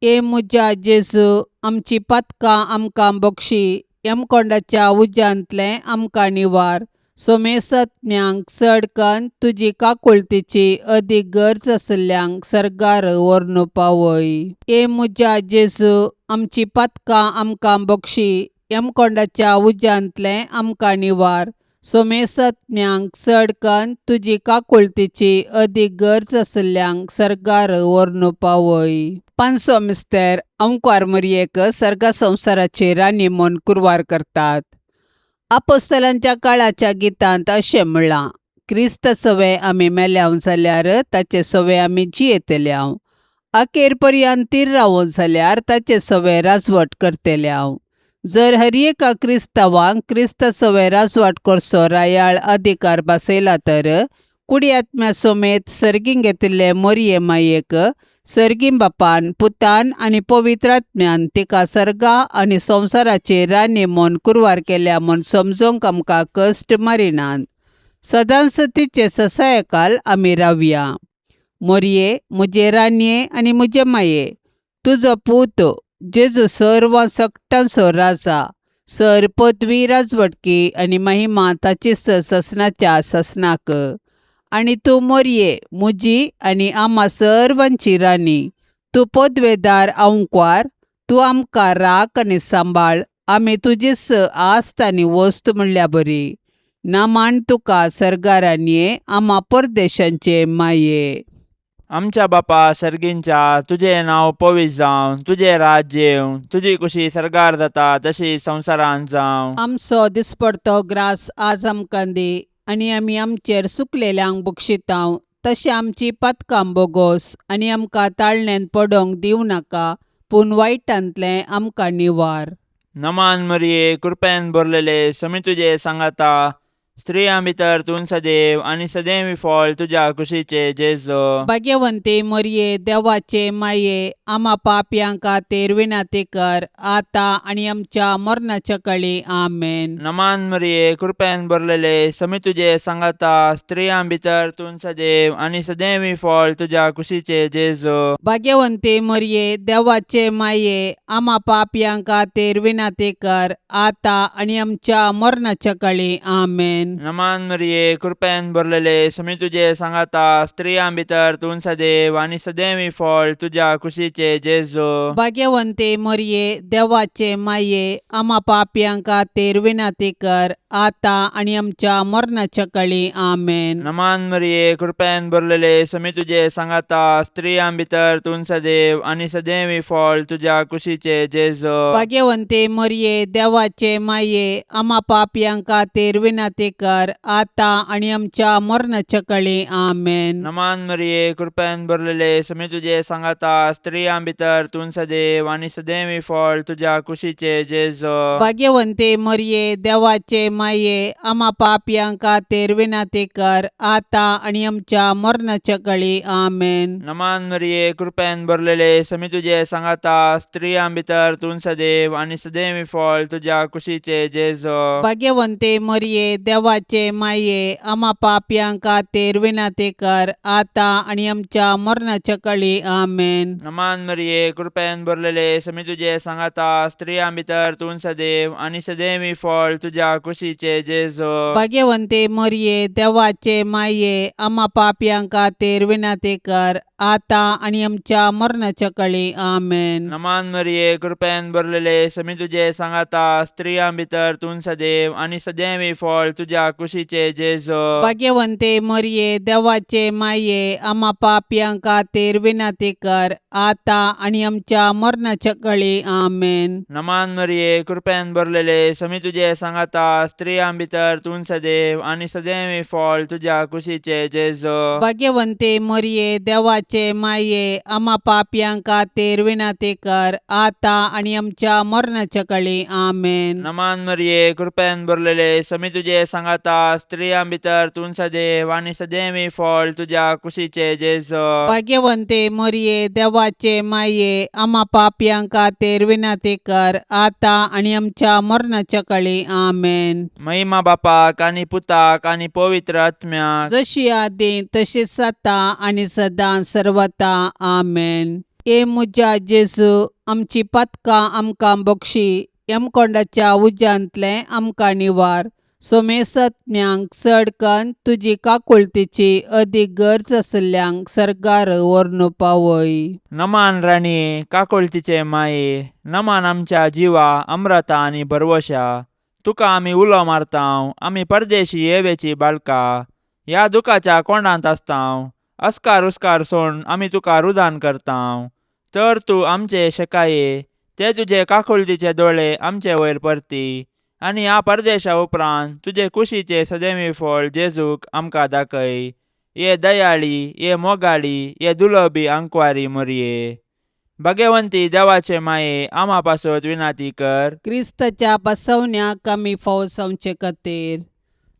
ए मुजा जेजू आमची पातकां आमकां बक्षी यमकोंडाच्या उज्यांतले आमकां निवार. सोमेसत्म्यांक चडकन तुजी काकुळतीची अदीक गरज आसल्यांक सरगार व्हरून पावय. ए मुजा जेजू आमची पातकां आमकां बक्षी यमकोंडाच्या उज्यांतले आमकां निवार. सोमेसत्म्यांक चडकन तुजी काकुळतीची अदीक गरज आसल्यांक सरगार व्हरून पावय. पांचवो मिस्तेर ओंकार मरयेक सर्गा संवसाराचेर रानी म्हूण कुरवार करतात. आपोस्तलांच्या काळाच्या गितांत अशें म्हणलां, क्रिस्त सवे आमी मेल्याव जाल्यार ताचे सवे आमी जियेतल्याव. अखेर पर्यंत तीर रावूं जाल्यार ताचे सवे राजवट करतल्याव. जर हर एका क्रिस्तावांक क्रिस्त सवे राजवट करचो रायाळ अधिकार बसयला तर कुडी आत्म्या समेत सर्गीं घेतिल्ले मरये मायेक सर्गीं बापान पुतान आनी पवित्र आत्म्यान तिका सर्गा आनी संवसाराचेर रानी म्हूण कुरवार केल्या म्हूण समजोवंक आमकां कश्ट मारिनात. सदांच तिचे ससायकाल आमी रावया. मरये मुजे रानये आनी मुजे माये, तुजो पूत जेजू सर्व सकटांचो राजा, सर पदवी राजवटकी आनी महिमा ताचीच ससनाच्या ससनाक. आनी तूं मरये मुजी आनी आमा सर्वांची रानी, तूं पदवेदार ओंकार, तूं आमकां राख आनी सांबाळ, आमी तुजीच आस्त आनी वस्त म्हणल्या बरी. ना मांड तुका सर्गारांये, आमा परदेशांचे माये. आमच्या बापा सर्गींच्या, तुझे नाव पवित्र जावं, तुझे राज्य येवं, तुजी कुशी सर्गार जाता तशी संवसारांत जावं. आमचो दिसपडतो ग्रास आज आमकां दी, आनी आमी आमचेर सुकलेल्यांक बक्षितांव. तशें आमची पातकां बोगोस, आनी आमकां ताळण्यांत पडोवंक दिवं नाका, पूण वायटांतलें आमकां निवार. नमान मरिये, कृपेन भरलेले, समी तुजे सांगाता, स्त्रियां भितर तूं सदैव आनी सदैवी फळ तुज्या कुशीचे जेजो. भाग्यवंते मरिये, देवाचे माये, आमा पापयांक खातीर विनाती कर, आता आनी आमच्या मरणाच्या काळी. आमेन. नमान मरिये, कृपेन भरलेले, समी तुजे सांगाता, स्त्रियां भितर तूं सदैव आनी सदैवी फळ तुज्या कुशीचे जेजो. भाग्यवंते मरिये, देवाचे माये, आमा पापयांक खातीर विनाती कर, आता आनी आमच्या मरणाच्या काळी. आमेन. नमान मरिये, कृपेन भरलेले, समी तुजे सांगाता, स्त्रियां भितर तूं सदैव आनी सदैवी फळ तुज्या कुशीचे जेजो. भाग्यवंते मरिये, देवाचे माये, आमा पापयांक खातीर विनाती कर, आता आनी आमच्या मरणाच्या काळी. आमेन. नमान मरिये, कृपेन भरलेले, समी तुजे सांगाता, स्त्रियां भितर तूं सदैव आनी सदैवी फळ तुज्या कुशीचे जेजो. भाग्यवंते मरिये, देवाचे माये, आमा पापयांक खातीर विनाती कर, आता आनी आमच्या मरणाच्या काळी. आमेन. नमान मरिये, कृपेन भरलेले, समी तुजे सांगाता, स्त्रियां भितर तूं सदैव आनी सदैवी फळ तुज्या कुशीचे जेजो. भाग्यवंते मरिये, देवाचे माये, आमा पापयांक खातीर विनाती कर, आता आनी आमच्या मरणाच्या काळी. आमेन. नमान मरिये, कृपेन भरलेले, समी तुजे सांगाता, स्त्रियां भितर तूं सदैव आनी सदैवी फळ तुज्या कुशीचे जेजो. भाग्यवंते मरिये, देवाचे माये, आमा पापयांक खातीर विनाती कर, आता आनी आमच्या मरणाच्या काळी. आमेन. नमान मरिये, कृपेन भरलेले, समी तुजे सांगाता, स्त्रियां भितर तूं सदैव आनी सदैवी फळ तुज्या कुशीचे जेजो. भाग्यवंते मरिये, देवाचे माये, आमा पापयांक खातीर विनाती कर, आता आनी आमच्या मरणाच्या काळी. आमेन. नमान मरिये, कृपेन भरलेले, समी तुजे सांगाता, स्त्रियां भितर तूं सदैव आनी सदैवी फळ तुज्या कुशीचे जेजो. भाग्यवंते मरिये, देवाचे माये, आमा पापयांक खातीर विनाती कर, आता आनी आमच्या मरणाच्या काळी. आमेन. नमान मरिये, कृपेन भरलेले, समी तुजे सांगाता, स्त्रियां भितर तूं सदैव आनी सदैवी फळ तुज्या कुशीचे जेजो. भाग्यवंते मरिये, देवाचे माये, आमा पापयांक खातीर विनाती कर, आता आनी आमच्या मरणाच्या काळी. आमेन. नमान मरिये, कृपेन भरलेले, समी तुजे सांगाता, स्त्रियां भितर तूं सदैव आनी सदैवी फळ तुज्या कुशीचे जेजो. भाग्यवंते मरिये, देवाचे माये, आमा पापयांक खातीर विनाती कर, आता आनी आमच्या मरणाच्या काळी. आमेन. महिमा बापाक आनी पुताक आनी पवित्र आत्म्याक, जशी आदी तशीच आता आनी सदां सर्वता. आमेन. ए मुजा जेजू, आमची पातकां आमकां बक्षी, यमकोंडाच्या उज्यांतले आमकां निवार. सोमेसत्म्यांक चडकन तुजी काकुळतीची अदीक गरज आसल्यांक सर्गार व्हरून पावय. नमान राणीये, काकुळतीचे माये, नमान आमच्या जिवा, अमृता आनी भरवशा. तुका आमी उलो मारतांव, आमी परदेशी येवेची बाळकां, ह्या दुखाच्या कोंडांत आसतांव. अस्कार उस्कार सोड आमी तुका रुदान करतांव. तर तूं आमचे शेकाये, ते तुजे काकुळतीचे दोळे आमचे वयर परती, आनी ह्या परदेशा उपरांत तुजे कुशीचे सदैवी फळ जेजूक आमकां दाखय. ये दयाळी, ये मोगाळी, ये दुलोबी आंकवारी मरिये. भाग्यवंती देवाचे माये, आमा पासत विनाती कर. क्रिस्ताच्या बसवण्याक आमी फावो जावचे खातीर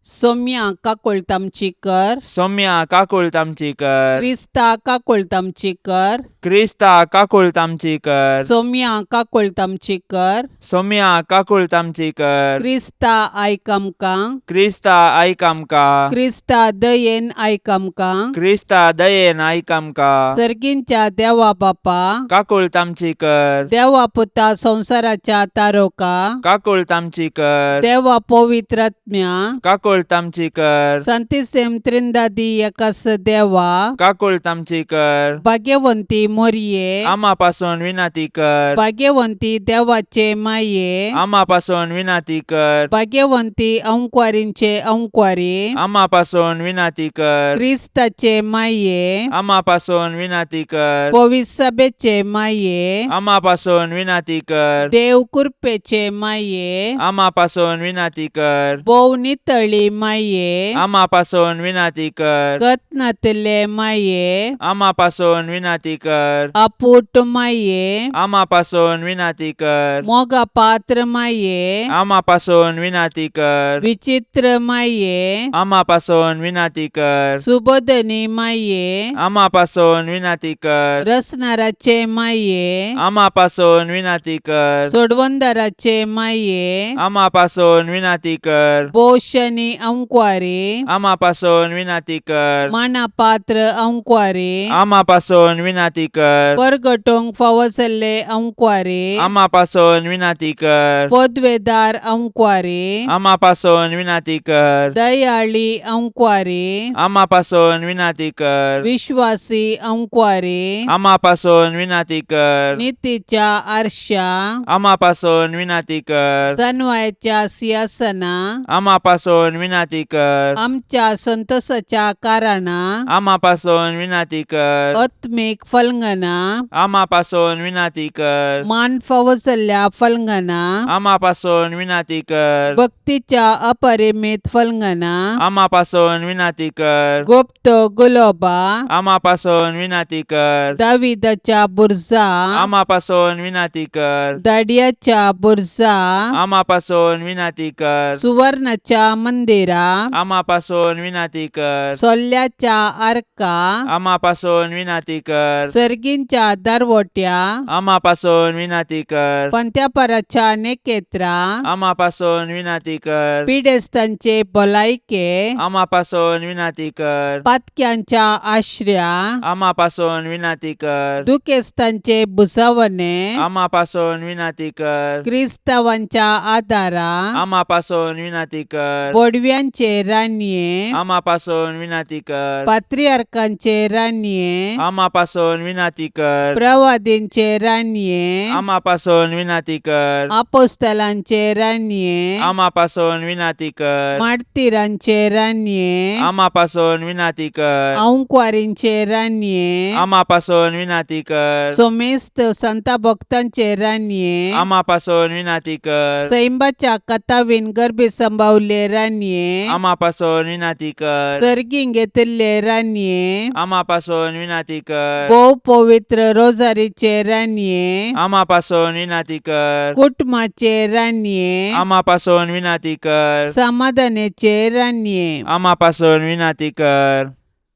सौम्या काकुळतामची कर. सौम्या काकुळतामची कर. क्रिस्ता काकुळतामची कर. क्रिस्ता काकुळतामची कर. सौम्या काकुळतामची कर. सौम्या काकुळतामची कर. क्रिस्ता आयक आमकां. क्रिस्ता आयक आमकां. क्रिस्ता दयेन आयक आमकां. क्रिस्ता दयेन आयक आमकां. सर्गींच्या देवा बापा, काकुळतामची कर. देवा पुता संसाराच्या तारोका, काकुळतामची कर. देवा पवित्र आत्म्या, काकुळ काकुळ तामची कर Santíssim Trindade Yakas Deva, काकुळ तामची कर भाग्यवंती मोरये, आम्हापासून विनंती कर भाग्यवंती देवाचे माये, आम्हापासून विनंती कर भाग्यवंती अंकुवारींचे अंकुवारी, आम्हापासून विनंती कर ख्रिस्ताचे माये, आम्हापासून विनंती कर पवित्र सभेचे माये, आम्हापासून विनंती कर देव कृपेचे माये, आम्हापासून विनंती कर बोव नितळी माये, आम्हापासून विनंती कर कतनातले माये, आम्हापासून विनंती कर अपूट माये, आम्हापासून विनंती कर मोगा पात्र माये, आम्हापासून विनंती कर विचित्र माये, आम्हापासून विनंती कर सुबोधनी माये, आम्हापासून विनंती कर रसनाराचे माये, आम्हापासून विनंती कर सोडवंदराचे माये, आम्हापासून विनंती कर बोशनी अंकुवारी, आम्हापासून विनंती कर मानापात्र अंकुवारी, आम्हापासून विनंती कर परगटोंक फावसले अंकुवारी, आम्हापासून विनंती कर पदवेदार अंकुवारी, आम्हापासून विनंती कर दयाळी अंकुवारी, आम्हापासून विनंती कर विश्वासी अंकुवारी, आम्हापासून विनंती कर नीतीच्या आरशा, आम्हापासून विनंती कर सनवायच्या सिंहासना, आम्हापासून विनंती कर आमच्या संतोषाच्या कारणा, आम्हापासून विनंती कर आत्मिक फलंगना, आम्हापासून विनंती कर मान फावसल्या फलंगना, आम्हापासून विनंती कर भक्तीच्या अपरिमित फलंगना, आम्हापासून विनंती कर गुप्त गुलोबा, आम्हापासून विनंती कर दाविदाच्या बुरजा, आम्हापासून विनंती कर दाडियाच्या बुरजा, आम्हापासून विनंती कर सुवर्णाच्या मंदिरा, आम्हापासून विनंती कर सोल्ल्याच्या आरका, आम्हापासून विनंती कर सर्गींच्या दरवट्या, आम्हापासून विनंती कर पंत्यापराच्या नेकेत्रा, आम्हापासून विनंती कर पिडेस्तांचे भलायके, आम्हापासून विनंती कर पातक्यांच्या आश्रया, आम्हापासून विनंती कर दुखेस्तांचे बुसावणे, आम्हापासून विनंती कर क्रिस्तावांच्या आदारा, आम्हापासून विनंती कर बोडव्यांचे रान्ये, आम्हापासून विनंती कर पात्रियार्कांचे रान्ये, आम्हापासून विनंती कर प्रवादींचे रान्ये, आम्हापासून विनंती कर आपोस्तलांचे रान्ये, आम्हापासून विनंती कर मार्तिरांचे रान्ये, आम्हापासून विनंती कर अंकुवारींचे रान्ये, आम्हापासून विनंती कर सोमेस्त संता भक्तांचे रान्ये, आम्हापासून विनंती कर सैंबाच्या कथावीन गर्भे संभावले रान्ये, आम्हापासून विनंती कर सर्गीं घेतले रान्ये, आम्हापासून विनंती कर बहु पवित्र रोजारीचे रान्ये, आम्हापासून विनंती कर कुटुंबाचे रान्ये, आम्हापासून विनंती कर समाधानाचे रान्ये, आम्हापासून विनंती कर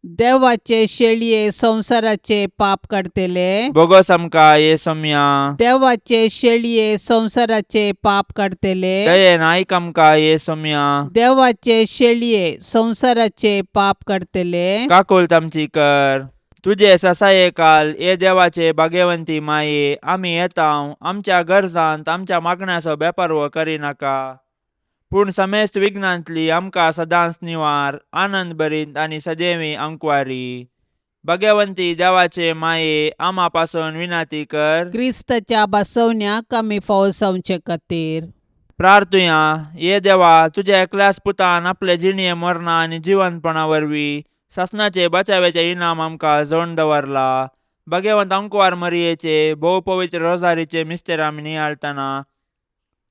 देवाचे शेळये संसाराचे पाप काढतेले, बोगस आमका येसम्या देवाचे शेळये संसाराचे पाप काढतेले, दयेन ऐक आमका येसम्या देवाचे शेळये संसाराचे पाप काढतेले, काकुल तामची कर तुझे ससाये काल ये देवाचे भाग्यवंती माये आम्ही येताव आमच्या गरजांत आमच्या मागण्याचो बेपर्व करी नाका पूण समेस्त विघ्नांतली आमकां सदांच निवार आनंद भरीत आनी सदैवी अंकुवारी भाग्यवंती देवाचे माये आम्हा पासून विनंती कर क्रिस्ताच्या बसवण्याक आमी फावसावचे खातीर प्रार्थुया ये देवा तुझ्या एकल्याच पुतान आपले जिणये मरणा आनी जिवंतपणा वरवीं सासनाचे बचावेचे इनाम आमकां जोडून दवरला भाग्यवंत अंकुवार मरियेचे भोव पवित्र रोजारीचे मिस्तेर आमी नियाळतना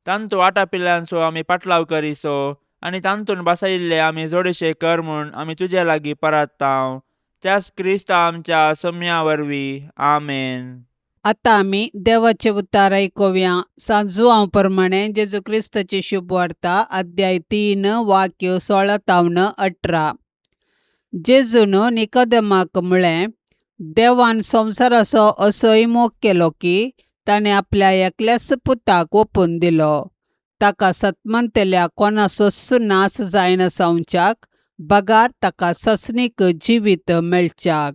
तांतू आटा पिल्ल्यांचो आमी पाटलाव करिसो आनी तांतून बसयिल्ले आमी जोडशे कर म्हूण आमी तुजे लागीं परताव त्याच क्रिस्ता आमच्या सम्या वरवीं आमेन. आतां आमी देवाचे उतार आयकुया. सांजुआव प्रमाणे जेजू क्रिस्ताची शुभ वार्ता अध्याय 3 वाक्य 16-18. जेजून निकोदेमाक म्हळें, देवान संवसाराचो असोय मोग केलो की ताणें आपल्या एकल्याच पुताक ओपून दिलो, ताका सतमंतेल्या कोणाचोच नाश जायना जावच्याक बगार ताका ससनीक जिवीत मेळच्याक.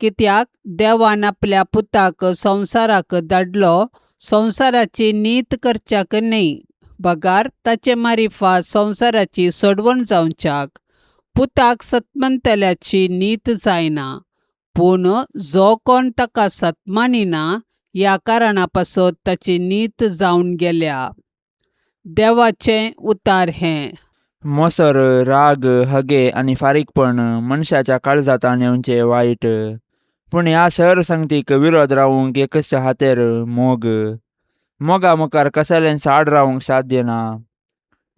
कित्याक देवान आपल्या पुताक संवसाराक धाडलो संवसाराची नीत करच्याक न्ही, बगार ताचे मारिफा संवसाराची सोडवण जावच्याक पुताक सतमंतल्याची नीत जायना, पूण जो कोण ताका सतमानिना ह्या कारणां पासत ताची नीत जावन गेल्या. देवाचें उतार हें. मोसर, राग, हगे आनी फारीकपण मनशाच्या काळजांत येवचे वायट. पूण ह्या सर संगतीक विरोध रावूंक एकच हातेर मोग. मोगा मुखार कसलें साड रावूंक साध्य ना.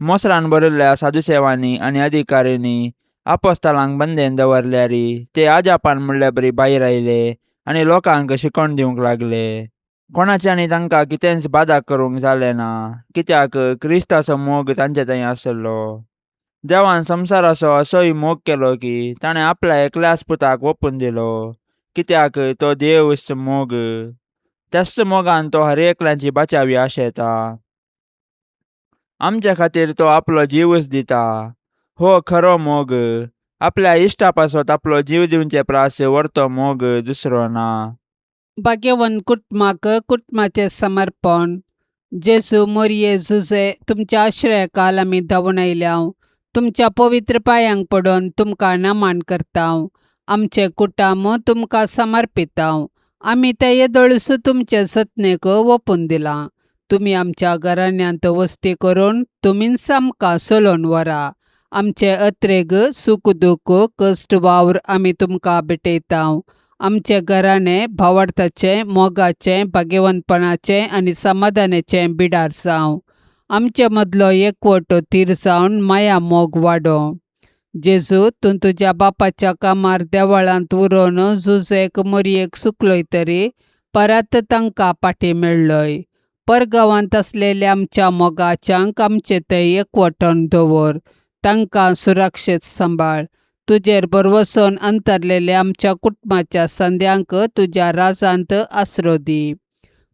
मोसरान बरयल्ल्या साधुसेवांनी आनी अधिकाऱ्यांनी आपोस्तालांक बंदेन दवरल्यारी ते आजापान म्हणले बरी भायर आयले आनी लोकांक शिकोवन दिवंक लागले. कोणाच्यानी तांकां कितेंच बादा करूंक जालें ना, कित्याक क्रिस्ताचो मोग तांचे थंय आसलो. देवान संवसाराचो असोय मोग केलो की ताणें आपल्या एकल्याच पुताक ओपून दिलो, कित्याक तो देवच मोग. त्याच मोगान तो हर एकल्याची बाचावी आशेता. आमचे खातीर तो आपलो जीवच दिता. हो खरो मोग. आपल्या इश्टा पासत आपलो जीव दिवचे प्रास व्हरतो मोग दुसरो ना. भाग्यवन कुटुंबाक कुटुंबाचें समर्पण. जेजू मोरये जुजे तुमच्या आश्रयाकाल आमी धांवून आयल्याव. तुमच्या पवित्र पांयांक पडोवन तुमकां नमन करतांव. आमचे कुटाम तुमकां समर्पितांव. आमी ते येदोळस तुमचे सत्नेक ओपून दिलां. तुमी आमच्या घराण्यांत वस्ती करून तुमीच आमकां चलोवन व्हरा. आमचे अत्रेग सूख दूख कश्ट वावर आमी तुमकां भेटयतांव. आमचे घराणे भावार्थाचें, मोगाचें, भाग्यवंतपणाचें आनी समाधानाचें बिडार जावं. आमचे मदलो एकवट थीर जावन माया मोग वाडो. जेजू तूं तुज्या बापाच्या कामार देवळांत उरोवन जुजेक मोरयेक सुकलयतरी परत तांकां पाटी मेळ्ळय. परगांवांत आसलेल्या आमच्या मोगाच्यांक आमचे थंय एकवटान दवर. तांकां सुरक्षीत सांबाळ. तुजेर बरवसून अंतरलेल्या आमच्या कुटुंबाच्या संद्यांक तुज्या राजांत आसरो दी.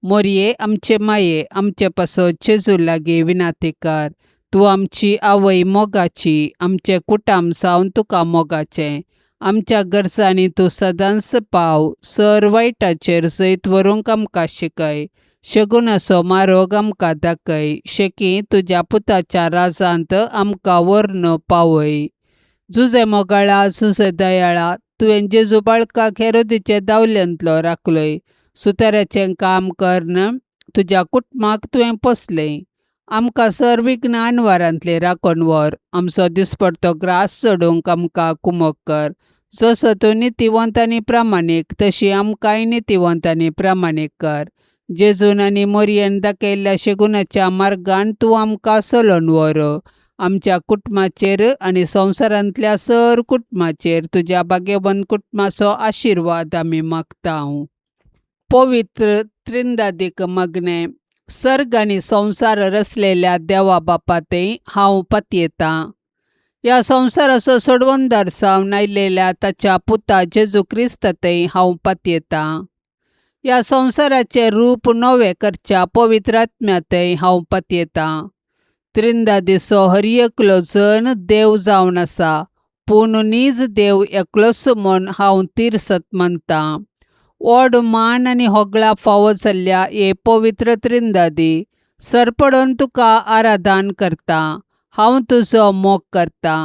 मोरये आमचे माये, आमचे पासत जेजू लागीं विनाती कर. तूं आमची आवय मोगाची, आमचे कुटाम जावन तुका मोगाचें. आमच्या गरजांनी तूं सदांच पाव. सर वायटाचेर जैत व्हरूंक आमकां शिकय. शगुनाचो मार्ग आमकां दाखय. शेकी तुज्या पुताच्या राजांत आमकां व्हरून पावय. जुजे मोगाळा, जुजे दयाळा, तुवें जेजू बाळकाक हेरोदीचे दावल्यांतलो राखलोय. सुताराचें काम करन तुज्या कुटुंबाक तुवें पोसलें. आमकां सर विघ्न आनवारांतले राखोन व्हर. आमचो दिसपडतो ग्रास चडोवंक आमकां कुमक कर. जसो तूं नितीवंत आनी प्रामाणीक तशी आमकांय नितीवंत आनी प्रामाणीक कर. जेजून आनी मोरयेन दाखयल्ल्या शेगुनाच्या मार्गान तूं आमकां चलोवन व्हर. आमच्या कुटुंबाचेर आनी संवसारांतल्या सर कुटुंबाचेर तुज्या भाग्यवंत कुटुंबाचो आशिर्वाद आमी मागतांव. पवित्र त्रिंदादीक मगने. सर्ग आनी संवसार रचलेल्या देवा बापातय हांव पातयेतां. ह्या संवसाराचो सोडवणदार जावन आयिल्ल्या ताच्या पुता जेजू क्रिस्तातय हांव पातयेतां. ह्या संवसाराचें रूप नवें करच्या पवित्र आत्म्यातय हांव पातयेतां. त्रिंदादीचो हर एकलो जण देव जावन आसा, पूण नीज देव एकलोच म्हूण हांव तिरसत मानतां. व्हड मान आनी होगळा फावो जाल्ल्या हे पवित्र त्रिंदादी, सरपडोन तुका आराधन करतां. हांव तुजो मोग करतां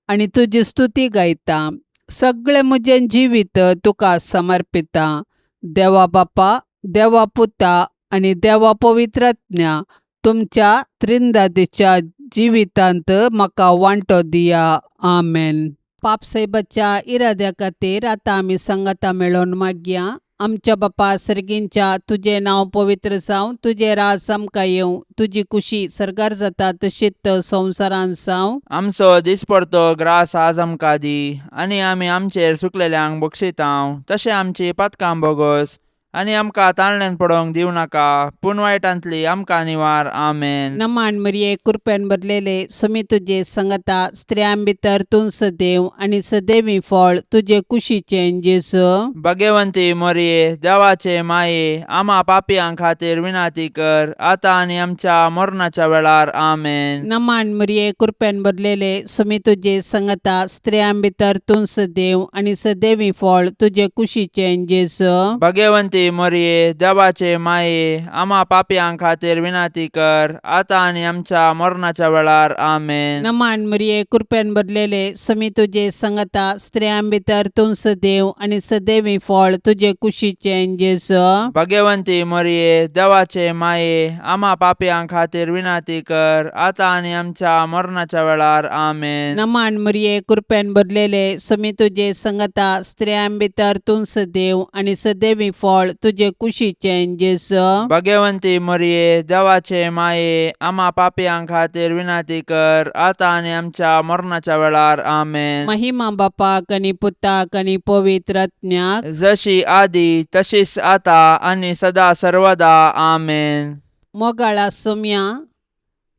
आनी तुजी स्तुती गायतां. सगळें म्हजें जिवीत तुका समर्पितां. देवा बापा, देवा पुता आनी देवा पवित्र आत्म्या, तुमच्या त्रिंदादीच्या जिवितांत म्हाका वांटो दिया. आमेन. पापसाहेबाच्या इराद्या खातीर आतां आमी संगता मेळोवन मागया. आमच्या बापा सर्गींच्या, तुजें नांव पवित्र जावं. तुजें राज आमकां येवं. तुजी कुशी सरकार जाता तशीच संवसारांत जावं. आमचो दिसपडतो ग्रास आज आमकां दी. आनी आमी आमचेर सुकलेल्यांक बक्षितांव. तशें आमची पातकां बोगोस आनी आमकां ताळण्यांत पडोवंक दिवं नाका, पूण वायटांतली आमकां निवार. आमेन. नमान मरिये कृपेन भरलेले, सुमी तुजे संगता स्त्रियां भितर तूं सदैव आनी सदैवी फळ तुजे कुशीचें जेजू. भाग्यवंती मोरये, देवाचे माये, आमा पापयां खातीर विनाती कर, आतां आनी आमच्या मरणाच्या वेळार. आमेन. नमान मरिये कृपेन भरलेले, सुमी तुजे संगता स्त्रियां भितर तूं सदैव आनी सदैवी फळ तुजे कुशीचें जेजू. भाग्यवंती भाग्यवंती मरिये देवाचे माये आम्हा पापियां खातीर विनाती कर आता आणि आमच्या मरणाच्या वेळार आमेन. नमान मरिये कृपेन भरलेले समी तुझे संगता स्त्रियां भितर तूं सदैव आणि सदैवी फळ तुझे कुशीचे जेसू. भाग्यवंती मरिये देवाचे माये आम्हा पापियां खातीर विनाती कर आता आणि आमच्या मरणाच्या वेळार आमेन. नमान मरिये कृपेन भरलेले समी तुझे संगता स्त्रियां भितर तूं सदैव आणि सदैवी फळ तुझे कुशीचे जेसू. भाग्यवंती मरिये देवाचे माये आम्हा पापियां खातीर विनाती कर आता आणि आमच्या मरणाच्या वेळार आमेन. महिमा बापाक आणि पुताक आणि पवित्र आत्म्याक जशी आधी तशीच आता आणि सदा सर्वदा आमेन. मोगाळा सोम्या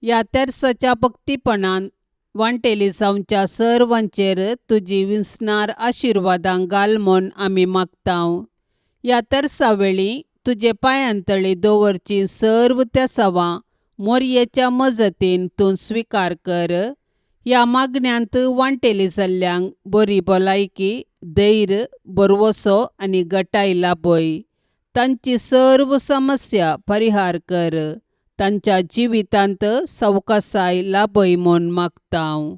या तेर्साच्या भक्तीपणान वांटेली सावच्या सर्वांचेर तुजी विस्नार आशिर्वादां घाल म्हूण आमी मागतांव. या तेर्सा वेळी तुजे पांयांतळी दवरची सर्व त्या सवां मोरयेच्या मजतीन तूं स्विकार कर. ह्या मागण्यांत वांटेली जाल्ल्यांक बरी भलायकी धैर्य बरवसो आनी गटाय लाभय. तांची सर्व समस्या परिहार कर. तांच्या जिवितांत सवकासाय लाभय म्हूण मागतांव.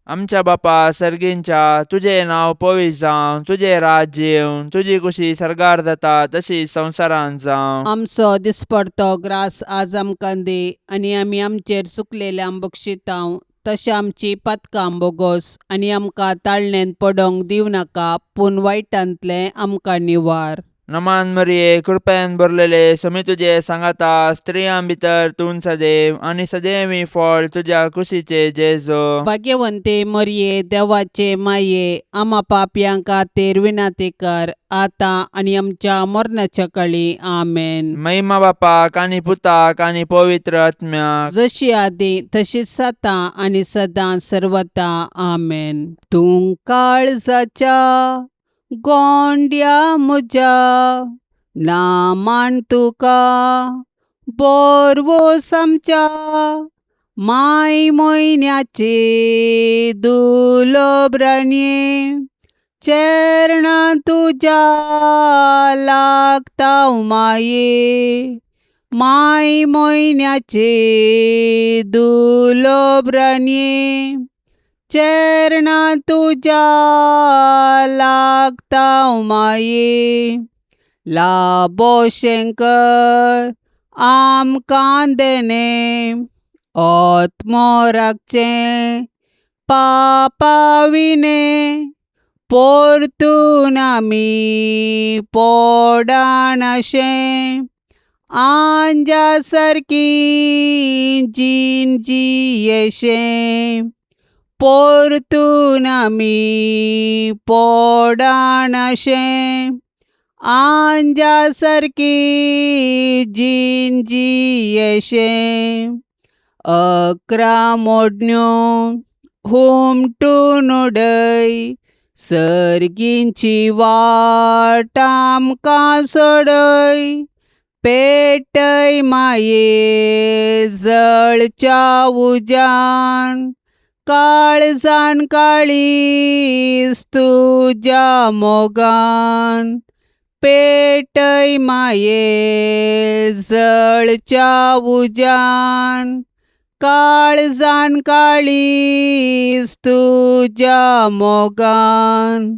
आमच्या बापा सर्गींच्या तुझे नाव पवित्र जावं तुझे राज्य येवं तुझी कुशी सरगार जाता तशी संवसारांत जावं. आमचो दिसपडतो ग्रास आज आमकां दे आनी आमी आमचेर चुकलेल्यांक बक्षितांव तशें आमची पातकां बोगोस आनी आमकां ताळणेन पडोंक दिव नाका पूण वायटांतले आमकां निवार. नमान मरिये कृपेन भरलेले समी तुझे सांगाता स्त्रियां भितर तूं सदैव आणि सदैवी फळ तुझ्या कुशीचे जेजो. भाग्यवंते मरिये देवाचे माये आम्हा पापयां खातीर विनाती कर आता आणि आमच्या मरणाच्या काळी आमेन. महिमा बापाक आणि पुताक आणि पवित्र आत्म्याक जशी आदी तशीच आता आणि सदां सर्वता आमेन. तूं काळजाच्या गोंड्या म्हज्या नामान तुका बोरवोस आमच्या माय मोयन्याचे दुलोब्रान्ये चरणा तुज्या लागताव माये. माय मोयन्याचे दुलोब्रान्ये चरणा तुज्या लागताव माये. लाबो शेंकर आमकां देणे आत्मो राखचे पापाविने परतून आमी पोडाणाशे आंजा सारकी जीन जियेशे परतून आमी पोडाणाशे आंजा सारकी जीन जियेशे. 11 मोडण्यो हुमटून उडय सर्गींची वाट आमकां सोडय. पेटय माये जळच्या उज्यान काळजान काळीज तुज्या मोगान. पेटय माये जळच्या उज्यान काळजान काळीज तुज्या मोगान.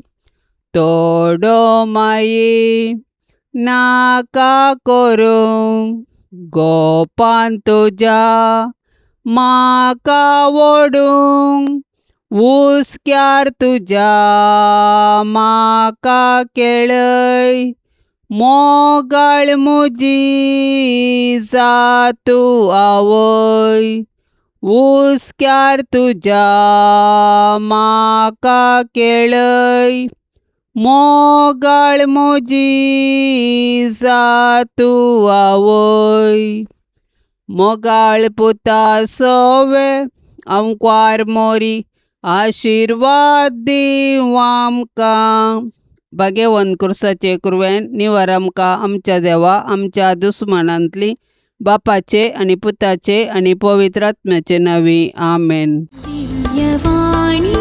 तोडो माये नाका करूंक गोपान तुज्या म्हाका वोडूंक. उस्क्यार तुज्या म्हाका केळय मोगाळ म्हजी जा तूं आवय. उस्क्यार तुज्या म्हाका केळय मोगाळ म्हजी जा तूं आवय. मोगाळ पुता सोवे आमकां मोरी आशिर्वाद दीव आमकां. भाग्यवन कुर्साचे कुरवेन निवार आमकां आमच्या देवा आमच्या दुस्मनांतली बापाचे आणि पुताचे आणि पवित्र आत्म्याचे नावी आमेन. दिव्यवाणी